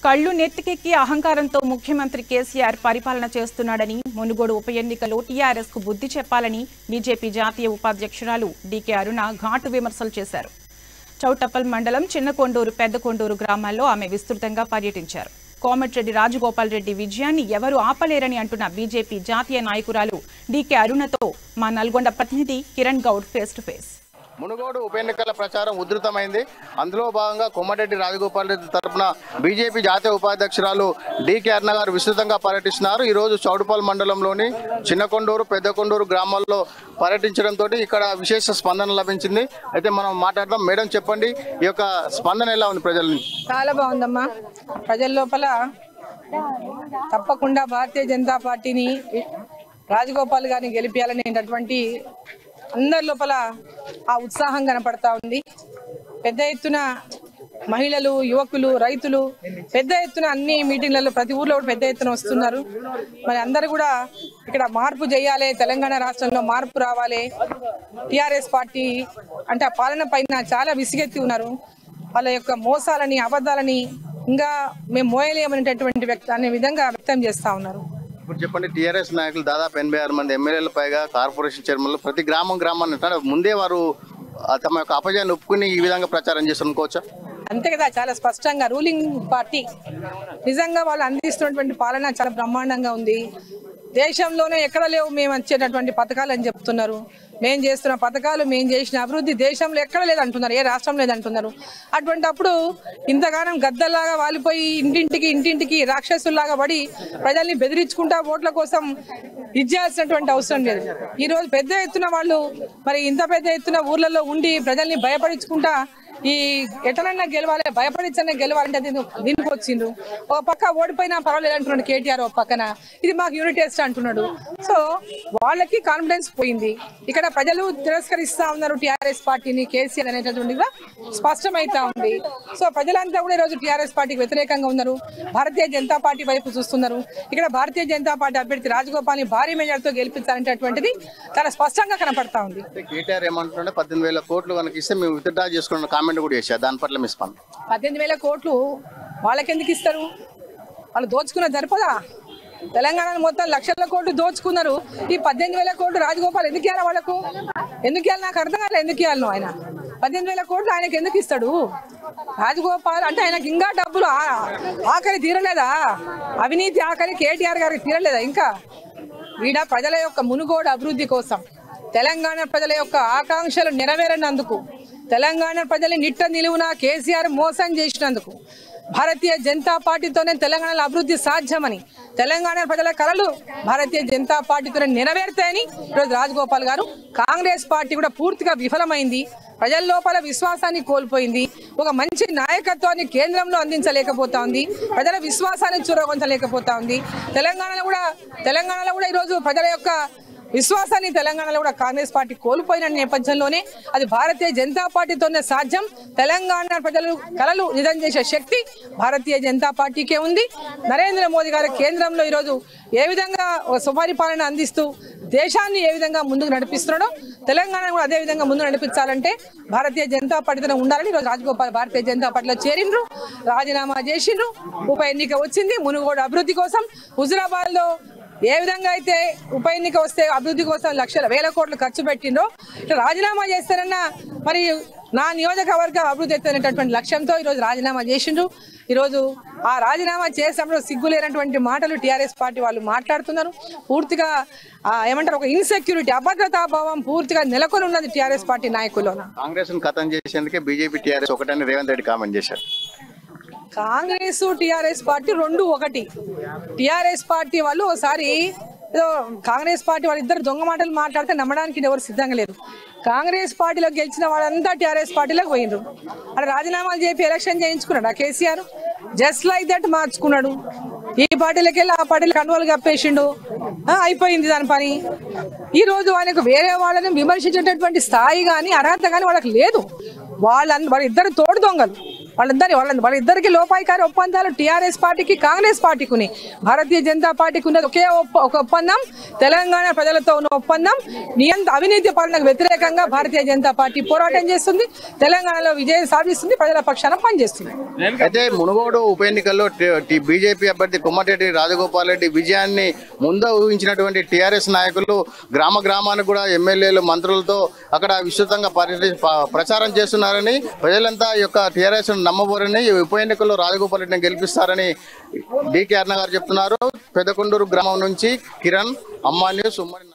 కళ్ళు నెత్తికెక్కి అహంకారంతో ముఖ్యమంత్రి కేసీఆర్ పరిపాలన చేస్తున్నాడని మునుగోడు ఉప ఎన్నికలో టీఆర్ఎస్ కు బుద్ధి చెప్పాలని బీజేపీ జాతీయ ఉపాధ్యక్షురాలు డీకే అరుణ ఘాటు విమర్శలు చేశారు. చౌటప్పల్ మండలం చిన్నకొండూరు పెద్దకొండూరు గ్రామాల్లో ఆమె విస్తృతంగా పర్యటించారు. కోమటిరెడ్డి రాజగోపాల్ రెడ్డి విజయాన్ని ఎవరు ఆపలేరని అంటున్న బీజేపీ జాతీయ నాయకురాలు డీకే అరుణతో మా నల్గొండ ప్రతినిధి Kiran Goud face to face. Munugode ఉప ఎన్నికల ప్రచారం ఉధృతమైంది. అందులో భాగంగా కోమటిరెడ్డి రాజగోపాల్ రెడ్డి తరఫున బీజేపీ జాతీయ ఉపాధ్యక్షురాలు డీకే అరుణ గారు విస్తృతంగా పర్యటిస్తున్నారు. ఈరోజు చౌటుపల్ మండలంలోని చిన్నకొండూరు పెద్దకొండూరు గ్రామాల్లో పర్యటించడంతో ఇక్కడ విశేష స్పందన లభించింది. అయితే మనం మాట్లాడదాం. మేడం, చెప్పండి, ఈ యొక్క స్పందన ఎలా ఉంది ప్రజల నుంచి? చాలా బాగుందమ్మా. ప్రజల లోపల తప్పకుండా భారతీయ జనతా పార్టీని రాజగోపాల్ గారిని గెలిపించాలనేటటువంటి అందరి లోపల ఆ ఉత్సాహం కనపడతా ఉంది. పెద్ద ఎత్తున మహిళలు, యువకులు, రైతులు పెద్ద ఎత్తున అన్ని మీటింగ్లలో ప్రతి ఊర్లో పెద్ద ఎత్తున వస్తున్నారు. మరి అందరూ కూడా ఇక్కడ మార్పు చేయాలి, తెలంగాణ రాష్ట్రంలో మార్పు రావాలి, టీఆర్ఎస్ పార్టీ అంటే ఆ పాలన పైన చాలా విసిగెత్తి ఉన్నారు. వాళ్ళ యొక్క మోసాలని, అబద్ధాలని ఇంకా మేము మోయలేమనేటటువంటి అనే విధంగా వ్యక్తం చేస్తా ఉన్నారు. ఇప్పుడు చెప్పండి, టీఆర్ఎస్ నాయకులు దాదాపు 86 మంది ఎమ్మెల్యేల పైగా కార్పొరేషన్ చైర్మన్లు ప్రతి గ్రామాన్ని ముందే వారు తమ యొక్క అపజయాన్ని ఒప్పుకుని ఈ విధంగా ప్రచారం చేస్తుకోవచ్చా? అంతే కదా, చాలా స్పష్టంగా రూలింగ్ పార్టీ నిజంగా వాళ్ళు అందిస్తున్నటువంటి పాలన చాలా బ్రహ్మాండంగా ఉంది. దేశంలోనే ఎక్కడ లేవు మేము వచ్చేటటువంటి పథకాలు అని చెప్తున్నారు. మేము చేస్తున్న పథకాలు, మేము చేసిన అభివృద్ధి దేశంలో ఎక్కడ లేదంటున్నారు, ఏ రాష్ట్రం లేదంటున్నారు. అటువంటి అప్పుడు ఇంతగానం గద్దల్లాగా వాలిపోయి ఇంటింటికి రాక్షసుల్లాగా పడి ప్రజల్ని బెదిరించుకుంటా ఓట్ల కోసం ఇచ్చేయాల్సినటువంటి అవసరం లేదు. ఈ రోజు పెద్ద ఎత్తున వాళ్ళు మరి ఇంత పెద్ద ఎత్తున ఊర్లలో ఉండి ప్రజల్ని భయపడించుకుంటా ఈ ఎటనన్నా గెలవాలి, భయపడించనే గెలవాలంటే దీనికి వచ్చిండ్రు. ఒక పక్క ఓడిపోయినా పర్వాలేదు అంటున్నాడు కేటీఆర్, ఒక పక్కన ఇది మాకు యూనిట్ టెస్ట్ అంటున్నాడు. సో వాళ్ళకి కాన్ఫిడెన్స్ పోయింది. ఇక్కడ ప్రజలు తిరస్కరిస్తా ఉన్నారు టీఆర్ఎస్ పార్టీని, కేసీఆర్ అనేటటువంటిగా స్పష్టమైతా ఉంది. సో ప్రజలంతా కూడా ఈరోజు టీఆర్ఎస్ పార్టీకి వ్యతిరేకంగా ఉన్నారు, భారతీయ జనతా పార్టీ వైపు చూస్తున్నారు. ఇక్కడ భారతీయ జనతా పార్టీ అభ్యర్థి రాజగోపాల్ని భారీ మెజార్టీతో గెలిపించాలనేటటువంటిది చాలా స్పష్టంగా కనపడతా ఉంది. కేటీఆర్ ఏమంటుంటే 18,000 కోట్లు కనుక ఇస్తే మేము విత్డ్రా చేసుకున్న కామెంట్ కూడా చేశారు. దాని పట్ల మీ స్పందన? 18,000 కోట్లు వాళ్ళకి ఎందుకు ఇస్తారు? వాళ్ళు దోచుకున్న జరపదా? తెలంగాణ మొత్తం లక్షల కోట్లు దోచుకున్నారు. ఈ 18,000 కోట్లు రాజగోపాల్ ఎందుకు ఇవ్వాలి? వాళ్ళకు ఎందుకు ఇవ్వాలి? నాకు అర్థం కాలేదు ఎందుకు ఇవ్వాలి. ఆయన 18,000 కోట్లు ఆయనకు ఎందుకు ఇస్తాడు? రాజగోపాల్ అంటే ఆయనకి ఇంకా డబ్బులు ఆఖరి తీరలేదా? అవినీతి ఆఖరి కేటీఆర్ గారికి తీరలేదా? ఇంకా వీడ ప్రజల యొక్క మునుగోడు అభివృద్ధి కోసం, తెలంగాణ ప్రజల యొక్క ఆకాంక్షలు నెరవేరనందుకు, తెలంగాణ ప్రజల్ని నిట్ట నిలువున కేసీఆర్ మోసం చేసినందుకు, భారతీయ జనతా పార్టీతోనే తెలంగాణలో అభివృద్ధి సాధ్యమని, తెలంగాణ ప్రజల కలలు భారతీయ జనతా పార్టీతోనే నెరవేరుతాయని ఈరోజు రాజగోపాల్ గారు, కాంగ్రెస్ పార్టీ కూడా పూర్తిగా విఫలమైంది, ప్రజల లోపల విశ్వాసాన్ని కోల్పోయింది, ఒక మంచి నాయకత్వాన్ని కేంద్రంలో అందించలేకపోతా ఉంది, ప్రజల విశ్వాసాన్ని చూరగొంచలేకపోతా ఉంది. తెలంగాణలో కూడా ఈరోజు ప్రజల యొక్క విశ్వాసాన్ని తెలంగాణలో కూడా కాంగ్రెస్ పార్టీ కోల్పోయిన నేపథ్యంలోనే అది భారతీయ జనతా పార్టీతోనే సాధ్యం. తెలంగాణ ప్రజలు కలలు నిజం చేసే శక్తి భారతీయ జనతా పార్టీకే ఉంది. నరేంద్ర మోదీ గారు కేంద్రంలో ఈరోజు ఏ విధంగా సుపరిపాలన అందిస్తూ దేశాన్ని ఏ విధంగా ముందుకు నడిపిస్తున్నాడో తెలంగాణ కూడా అదే విధంగా ముందు నడిపించాలంటే భారతీయ జనతా పార్టీతో ఉండాలని ఈరోజు రాజగోపాల్ భారతీయ జనతా పార్టీలో చేరిండ్రు, రాజీనామా చేసిండ్రు. ఉప ఎన్నిక వచ్చింది మునుగోడు అభివృద్ధి కోసం. హుజురాబాద్ లో ఏ విధంగా అయితే ఉప ఎన్నిక వస్తే అభివృద్ధి కోసం లక్షల వేల కోట్లు ఖర్చు పెట్టిండ్రో, ఇట్లా రాజీనామా చేస్తారన్న మరి నా నియోజకవర్గ అభివృద్ధి ఎత్తనేటటువంటి లక్ష్యంతో ఈరోజు రాజీనామా చేసిండ్రు. ఈరోజు ఆ రాజీనామా చేసినప్పుడు సిగ్గులేనటువంటి మాటలు టీఆర్ఎస్ పార్టీ వాళ్ళు మాట్లాడుతున్నారు. పూర్తిగా ఏమంటారు, ఒక ఇన్సెక్యూరిటీ, అభద్రతా భావం పూర్తిగా నెలకొని ఉన్నది టీఆర్ఎస్ పార్టీ నాయకుల్లో. కాంగ్రెస్ ఖతం చేసేందుకే బీజేపీ టీఆర్ఎస్ ఒకటని రేవంత్ రెడ్డి కామెంట్ చేశారు. కాంగ్రెస్ టీఆర్ఎస్ పార్టీ రెండు ఒకటి. టీఆర్ఎస్ పార్టీ వాళ్ళు ఒకసారి ఏదో కాంగ్రెస్ పార్టీ వాళ్ళు ఇద్దరు దొంగ మాటలు మాట్లాడితే నమ్మడానికి ఎవరు సిద్ధంగా లేరు. కాంగ్రెస్ పార్టీలో గెలిచిన వాళ్ళంతా టీఆర్ఎస్ పార్టీలోకి పోయినరు. అక్కడ రాజీనామాలు చేపి ఎలక్షన్ చేయించుకున్నాడు ఆ కేసీఆర్. జస్ట్ లైక్ దట్ మార్చుకున్నాడు. ఈ పార్టీలకు వెళ్ళి ఆ పార్టీలకు కండువాలు కప్పేసిండు, అయిపోయింది దాని పని. ఈ రోజు ఆయనకు వేరే వాళ్ళని విమర్శించేటటువంటి స్థాయి కానీ అర్హత కానీ వాళ్ళకి లేదు. వాళ్ళిద్దరు తోడు దొంగలు. వాళ్ళిద్దరికి లోపాయికారి ఒప్పందాలు టీఆర్ఎస్ పార్టీకి కాంగ్రెస్ పార్టీకి ఉన్నాయి. భారతీయ జనతా పార్టీకి ఉన్నది ఒక ఒప్పందం, తెలంగాణ ప్రజలతో ఉన్న ఒప్పందం. అవినీతి పాలనకు వ్యతిరేకంగా భారతీయ జనతా పార్టీ పోరాటం చేస్తుంది, తెలంగాణలో విజయం సాధిస్తుంది, ప్రజల పక్షాన పనిచేస్తుంది. అయితే మునుగోడు ఉప ఎన్నికల్లో బీజేపీ అభ్యర్థి కోమటిరెడ్డి రాజగోపాల్ రెడ్డి విజయాన్ని ముందు ఊహించినటువంటి టీఆర్ఎస్ నాయకులు గ్రామానికి కూడా ఎమ్మెల్యేలు మంత్రులతో అక్కడ విస్తృతంగా ప్రచారం చేస్తున్నారని, ప్రజలంతా ఈ యొక్క టీఆర్ఎస్ నమ్మబోరని, ఉప ఎన్నికల్లో రాజగోపాల్ రెడ్డిని గెలిపిస్తారని డీకే అరుణ గారు చెప్తున్నారు. పెద్దకొండూరు గ్రామం నుంచి కిరణ్, అమ్మా న్యూస్, ఉమ్మడి.